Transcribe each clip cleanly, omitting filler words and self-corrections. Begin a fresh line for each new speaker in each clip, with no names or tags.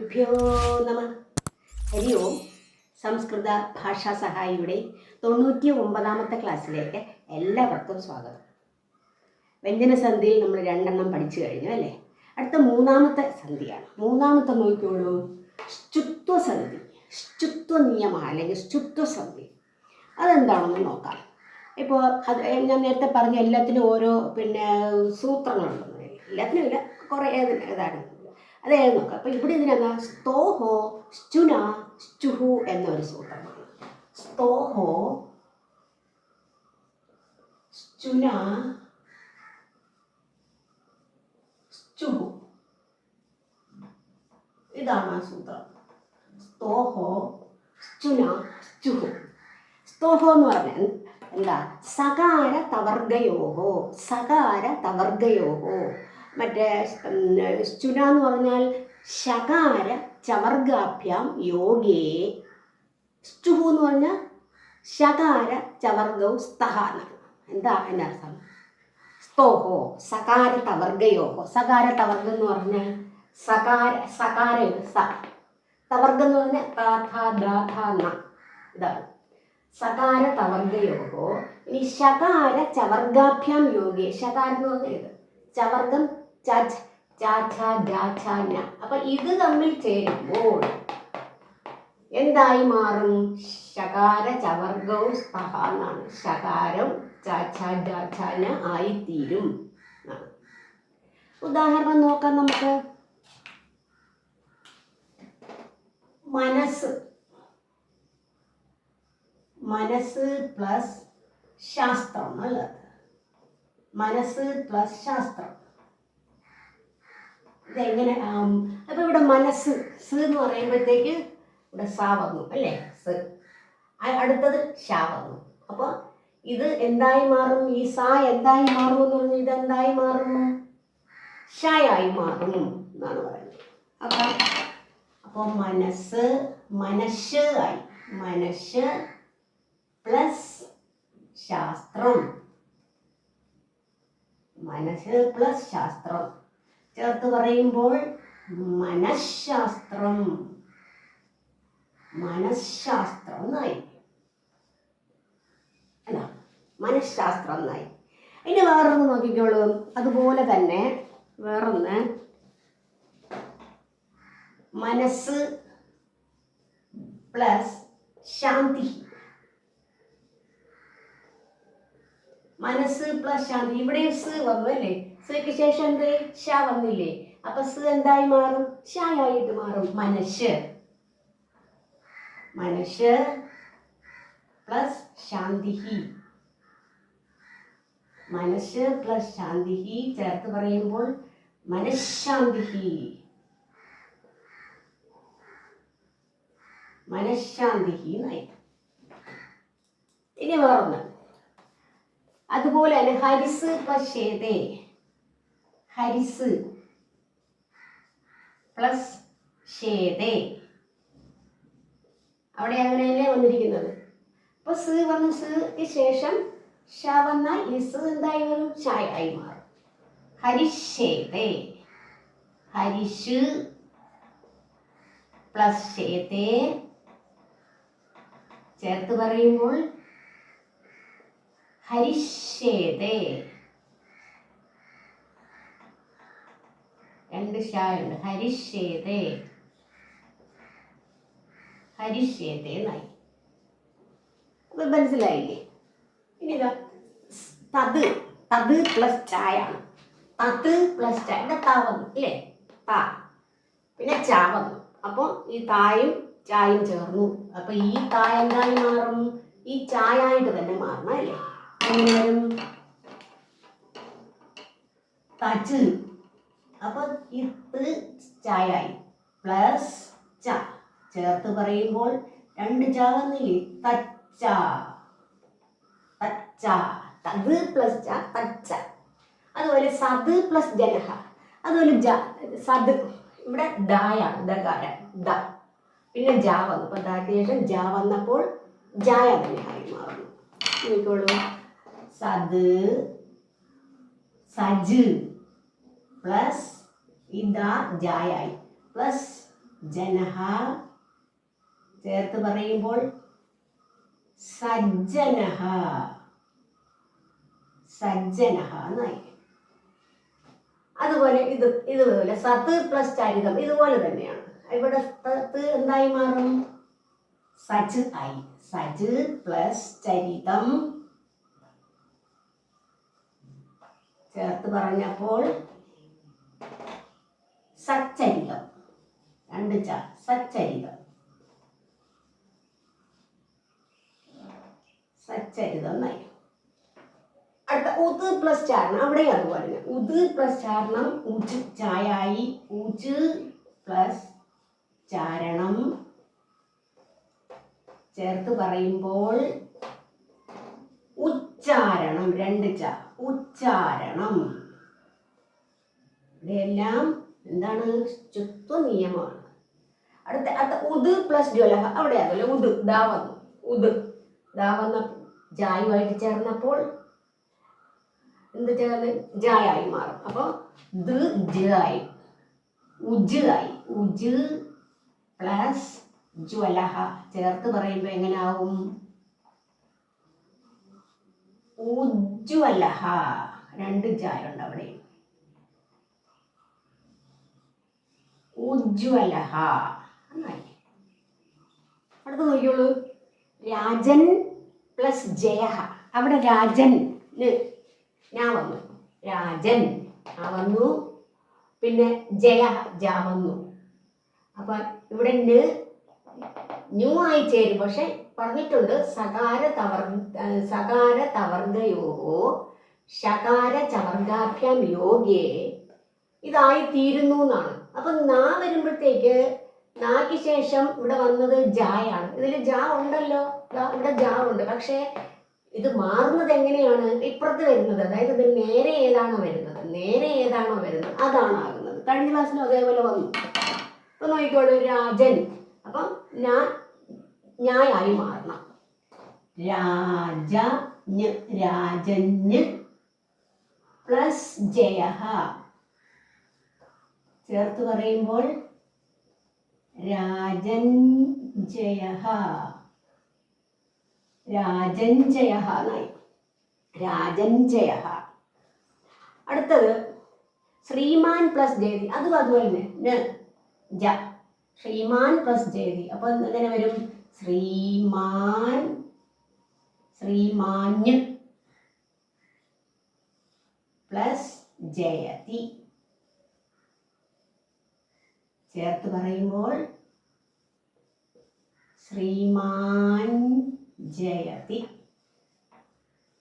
ഗുരുഭ്യോ നമ. ഹരി ഓം. സംസ്കൃത ഭാഷാ സഹായിയുടെ 99ാമത്തെ ക്ലാസ്സിലേക്ക് എല്ലാവർക്കും സ്വാഗതം. വ്യഞ്ജനസന്ധിയിൽ നമ്മൾ 2 പഠിച്ചു കഴിഞ്ഞു അല്ലേ? അടുത്ത 3ാമത്തെ സന്ധിയാണ്. 3ാമത്തെ നോക്കിക്കോളൂ, ശ്ചുത്വസന്ധി. ശ്ചുത്വ നിയമം അല്ലെങ്കിൽ ശ്ചുത്വസന്ധി അതെന്താണെന്ന് നോക്കാം. ഇപ്പോൾ അത് ഞാൻ നേരത്തെ പറഞ്ഞ എല്ലാത്തിനും ഓരോ സൂത്രങ്ങളുണ്ടെന്ന്, എല്ലാത്തിനും ഇല്ല, കുറേ ഏതാണ് അത് എഴുതി നോക്കാം. അപ്പോൾ ഇവിടെ ഇതിനെന്താ, സ്തോഹോ ശ്ചുന ശ്ചുഹു എന്നൊരു സൂത്രമാണ്. സ്തോഹോ ശ്ചുന ശ്ചുഹു, ഇതാണ് ആ സൂത്രം. സ്തോഹോ ശ്ചുന ശ്ചുഹു. സ്തോഹോ എന്ന് പറഞ്ഞാൽ എന്താ? സകാര തവർഗയോഹോ, സകാര തവർഗയോഹോ. മറ്റേ ശ്ചുന എന്ന് പറഞ്ഞാൽ ശകാര ചവർഗാഭ്യാം യോഗേ. ശ്ചുഹു എന്ന് പറഞ്ഞാൽ ശകാര ചവർഗവും സ്തഹ എന്നാണ്. എന്താ എൻ്റെ അർത്ഥം? സ്തോഹോ സകാര തവർഗയോഹോ. സകാര തവർഗം എന്ന് പറഞ്ഞാൽ സകാര തവർഗം എന്ന് പറഞ്ഞാൽ ഇതാണ് സകാര തവർഗയോഹോ. ഇനി ശകാര ചവർഗാഭ്യാം യോഗേ. ശകാരം എന്ന് പറഞ്ഞാൽ ഇത്, ചവർഗം അപ്പൊ ഇത് തമ്മിൽ ചേരുമ്പോൾ എന്തായി മാറും? ശകാര ചവർഗവും സ്തഹ എന്നാണ്. ശകാരം ചാച്ചാന ആയിത്തീരും. ഉദാഹരണം നോക്കാം നമുക്ക്. മനസ്സ്, മനസ്സ് പ്ലസ് ശാസ്ത്രം അല്ലേ? മനസ്സ് പ്ലസ് ശാസ്ത്രം ഇതെങ്ങനെ? അപ്പൊ ഇവിടെ മനസ്സ് സ് എന്ന് പറയുമ്പോഴത്തേക്ക് ഇവിടെ സ വന്നു അല്ലേ? സ്. അടുത്തത് ഷ വന്നു. അപ്പോൾ ഇത് എന്തായി മാറും? ഈ സ എന്തായി മാറും എന്ന് പറഞ്ഞാൽ ഇത് എന്തായി മാറും? ഷായി മാറും എന്നാണ് പറയുന്നത്. അപ്പോൾ മനസ്സ് മനസ്സ് ആയി. മനസ്സ് പ്ലസ് ശാസ്ത്രം, മനസ്സ് പ്ലസ് ശാസ്ത്രം ചേർത്ത് പറയുമ്പോൾ മനഃശാസ്ത്രം, മനഃശാസ്ത്രം എന്നായി. അല്ല, മനഃശാസ്ത്രം എന്നായി. ഇനി വേറൊന്ന് നോക്കിക്കോളൂ. അതുപോലെ തന്നെ വേറൊന്ന്, മനസ്സ് പ്ലസ് ശാന്തി. മനസ്സ് പ്ലസ് ശാന്തി. ഇവിടെ സ് വന്നു അല്ലേ? സ്ക്ക് ശേഷം എന്ത്? ഷ വന്നില്ലേ? അപ്പൊ സ് എന്തായി മാറും? ഷായിട്ട് മാറും. മനസ്സ്, മനസ്സ് പ്ലസ് ശാന്തി. മനസ്സ് പ്ലസ് ശാന്തി ചേർത്ത് പറയുമ്പോൾ മനഃശാന്തി, മനഃശാന്തി എന്നായി. ഇനി വേറൊന്ന് അതുപോലെ തന്നെ, ഹരിസ് പ്ലസ് ശേതേ. ഹരിസ് പ്ലസ് ശേതേ, അവിടെ അങ്ങനെയല്ലേ വന്നിരിക്കുന്നത്. അപ്പൊ സ് വന്ന് സ്ക്ക് ശേഷം ഷ വന്നാൽ ഈ സ് എന്തായി വരും? ഷായി മാറും. ഹരിശേതേ. ഹരിഷ് പ്ലസ് ശേതേ ചേർത്ത് പറയുമ്പോൾ ഹരിശേതേ. 2 ഷായുണ്ട്. ഹരിശേതേ, ഹരിശേതേ എന്നായി. അത് മനസ്സിലായില്ലേ? ഇനി ഇതാ തത്. തത് പ്ലസ് ചായാണ്. തത് പ്ലസ് ചായ. ഇവിടെ താ വന്നു അല്ലേ? താ പിന്നെ ചാ വന്നു. അപ്പോൾ ഈ തായും ചായും ചേർന്നു. അപ്പൊ ഈ താ എന്തായി മാറും? ഈ ചായായിട്ട് തന്നെ മാറണം അല്ലേ? എങ്ങനെ വരും? തച്ച്. അപ്പൊ ഇത് ചായായി പ്ലസ് ച ചേർത്ത് പറയുമ്പോൾ 2 ച വന്നില്ലേ? തച്ച. തച്ച. തത് പ്ലസ് ച, തച്ച. അതുപോലെ സത് പ്ലസ് ജനഹ. അതുപോലെ സത് ഇവിടെ ഡായാണ്, ദകാരം ദ. പിന്നെ ജ വന്നു. അപ്പൊ ദാക്ക് ശേഷം ജ വന്നപ്പോൾ ജായ തന്നെയായി മാറുന്നു. നോക്കിക്കോളൂ. സത് സജ് പ്ലസ് ഇതാ ജായായി പ്ലസ് ജനഹ. ചേർത്ത് പറയുമ്പോൾ സജ്ജനഹ. സജ്ജനഹ എന്നായി. അതുപോലെ ഇതുപോലെ സത് പ്ലസ് ചരിതം ഇതുപോലെ തന്നെയാണ്. ഇവിടെ സത്ത് എന്തായി മാറും? സജ് ആയി. സജ് പ്ലസ് ചരിതം ചേർത്ത് പറഞ്ഞപ്പോൾ സച്ചരിതം. 2 ച സച്ചരിതം. സച്ചരിതം എന്നായി. അടുത്ത ഉത് പ്ലസ് ചാരണം. അവിടെയും അതുപോലെ തന്നെ ഉത് പ്ലസ് ചാരണം ഉജ് ചായായി. ഉജ് പ്ലസ് ചാരണം ചേർത്ത് പറയുമ്പോൾ ഉച്ചാരണം. 2 ച ഉച്ചാരണം. ഇവിടെയെല്ലാം എന്താണ്? ചുത്വ നിയമമാണ്. അടുത്ത ഉത് പ്ലസ് ജ്വലഹ. അവിടെ അതല്ല ഉത് ദാ വന്നു. ഉത് ദാ വന്ന ജായുമായിട്ട് ചേർന്നപ്പോൾ എന്ത് ചേർന്ന്? ജായായി മാറും. അപ്പോൾ ദ് ജ ആയി. ഉജ് ആയി. ഉജ് പ്ലസ് ജ്വലഹ ചേർത്ത് പറയുമ്പോൾ എങ്ങനെയാവും? ഉജ്വലഹ. 2 ജായുണ്ട് അവിടെ. ഉജ്വലഹ എന്നായി. അടുത്ത് നോക്കിയോളൂ. രാജൻ പ്ലസ് ജയഹ. അവിടെ രാജൻ ഞാൻ വന്നു. രാജൻ ആ വന്നു. പിന്നെ ജയ ജ വന്നു. അപ്പം ഇവിടെ ന്യൂ ആയി ചേരും. പക്ഷെ പറഞ്ഞിട്ടുണ്ട് സകാര തവർഗയോ ശകാര ചവർഗാഭ്യാം യോഗേ ഇതായി തീരുന്നു എന്നാണ്. അപ്പൊ നാ വരുമ്പോഴത്തേക്ക് നാക്ക് ശേഷം ഇവിടെ വന്നത് ജായാണ്. ഇതിൽ ജാ ഉണ്ടല്ലോ. ഇവിടെ ജാ ഉണ്ട്. പക്ഷേ ഇത് മാറുന്നത് എങ്ങനെയാണ്? ഇപ്പുറത്ത് വരുന്നത്. അതായത് ഇത് നേരെ ഏതാണോ വരുന്നത് അതാണ് ആകുന്നത്. കഴിഞ്ഞ ക്ലാസ്സിലും അതേപോലെ വന്നു. അപ്പൊ നോക്കിക്കോളൂ. രാജൻ. അപ്പം ഞായായി മാറണം. രാജന് പ്ലസ് ജയഹ ചേർത്ത് പറയുമ്പോൾ രാജൻ ജയഹ. രാജൻ ജയഹ എന്നായി. രാജൻ ജയഹ. അടുത്തത് ശ്രീമാൻ പ്ലസ് ജയതി. അതും അതുപോലെ തന്നെ ജ. ശ്രീമാൻ പ്ലസ് ജയതി. അപ്പൊ എങ്ങനെ വരും? ശ്രീമാന് പ്ലസ് ജയതി ചേർത്ത് പറയുമ്പോൾ ശ്രീമാൻ ജയതി.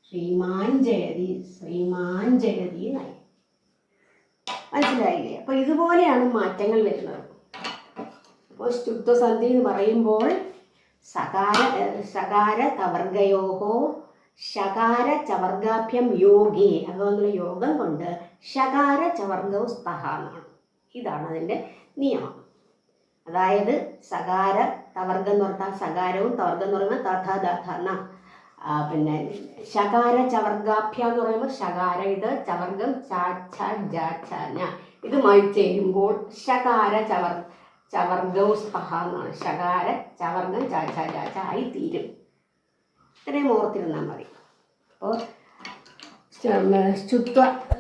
ശ്രീമാൻ ജയതി എന്നായി. മനസ്സിലായില്ലേ? അപ്പൊ ഇതുപോലെയാണ് മാറ്റങ്ങൾ വരുന്നത്. അപ്പോൾ ശുദ്ധസന്ധി എന്ന് പറയുമ്പോൾ സകാര തവർഗയോഹോ ശകാര ചവർഗാഭ്യം യോഗേ. അതുപോലെ യോഗം കൊണ്ട് ശകാര ചവർഗോ സ്തഹ എന്നാണ്. ഇതാണ് അതിൻ്റെ നിയമം. അതായത് സകാര തവർഗം എന്ന് പറഞ്ഞാൽ സകാരവും തവർഗം എന്ന് പറയുമ്പോൾ തഥ ദഥ ന. പിന്നെ ശകാര ചവർഗാഭ്യം എന്ന് പറയുമ്പോൾ ശകാര ഇത് ചവർഗം ഇതുമായി ചേരുമ്പോൾ ശകാര ചവർഗവും സ്പഹ എന്നാണ്. ശകാര ചവർഗം ചാച്ച ആയി തീരും. ഇത്രയും ഓർത്തിരുന്നാൽ മതി. അപ്പോൾ ശുദ്ധ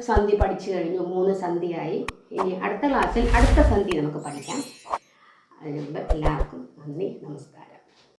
സന്ധി പഠിച്ചു കഴിഞ്ഞു. 3 സന്ധിയായി. ഇനി അടുത്ത ക്ലാസ്സിൽ അടുത്ത സന്ധി നമുക്ക് പഠിക്കാം. അതിന് മുമ്പ് എല്ലാവർക്കും നന്ദി, നമസ്കാരം.